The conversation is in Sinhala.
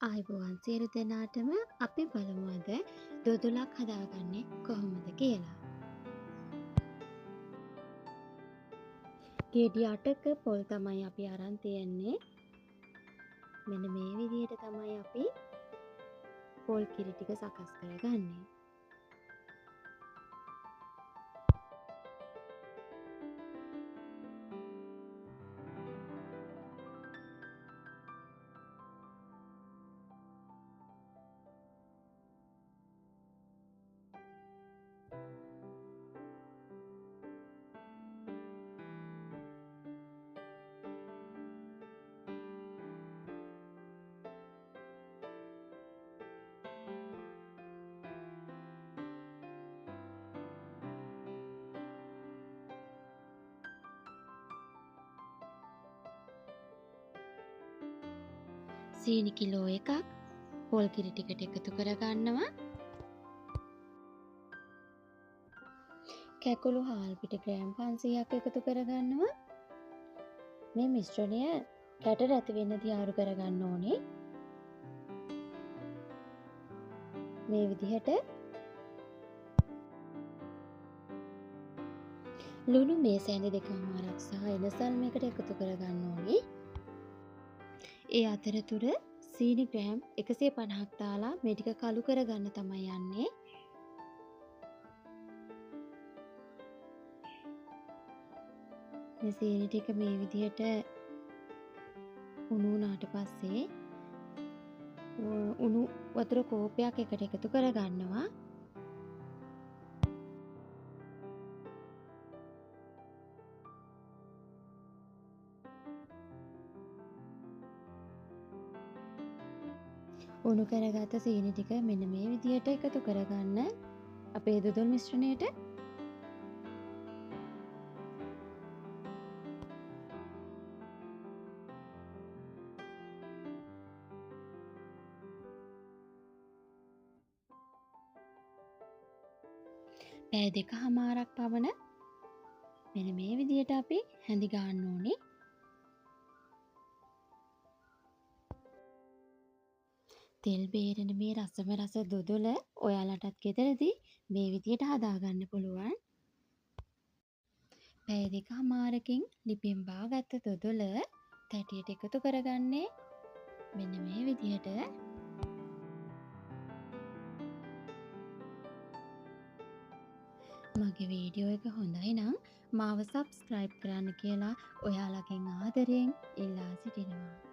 ආයුබෝවන් සියලු දෙනාටම. අපි බලමු අද දොදොලක් හදාගන්නේ කොහොමද කියලා. ගෙඩි 8ක පොල් තමයි අපි අරන් තියෙන්නේ. මෙන්න මේ විදිහට තමයි අපි පොල් කිරි ටික සකස් කරගන්නේ. සීනි කිලෝ එකක් පොල් කිරි ටිකට එකතු කරගන්නවා. කැකුළු හාල් පිට ග්‍රෑම් 500ක් එකතු කරගන්නවා. මේ මිශ්‍රණය කැට රැති වෙන්න තියාරු කරගන්න ඕනේ. මේ විදිහට ලුණු මේ සැඳි 2මාරක් සහ එනසල් මේකට එකතු කරගන්න ඕනේ. ඒ අතරතුර සීනි ග්‍රෑම් 150ක් දාලා මේ ටික කළු කරගන්න තමයි යන්නේ. මේ සීනි ටික මේ විදිහට උණු වුණාට පස්සේ උණු වතුර කෝපයක් එකට එකතු කරගන්නවා. උණු කරගත්ත සීනි ටික මෙන්න මේ විදිහට එකතු කරගන්න අපේ දොදොල් මිශ්‍රණයට. පැය 2මාරක් පමණ මෙන්න මේ විදිහට අපි හැඳි ගන්න ඕනේ. තෙල් බේරෙන මේ රසම රස දොදොල ඔයාලටත් ගෙදරදී මේ විදිහට හදාගන්න පුළුවන්. පැය 2මාරකින් ලිපෙන් බාගත්ත දොදොල තැටියට එකතු කරගන්නේ මෙන්න මේ විදිහට. මගේ වීඩියෝ එක හොඳයි නම් මාව සබ්ස්ක්‍රයිබ් කරන්න කියලා ඔයාලගෙන් ආදරයෙන් ඉල්ලා සිටිනවා.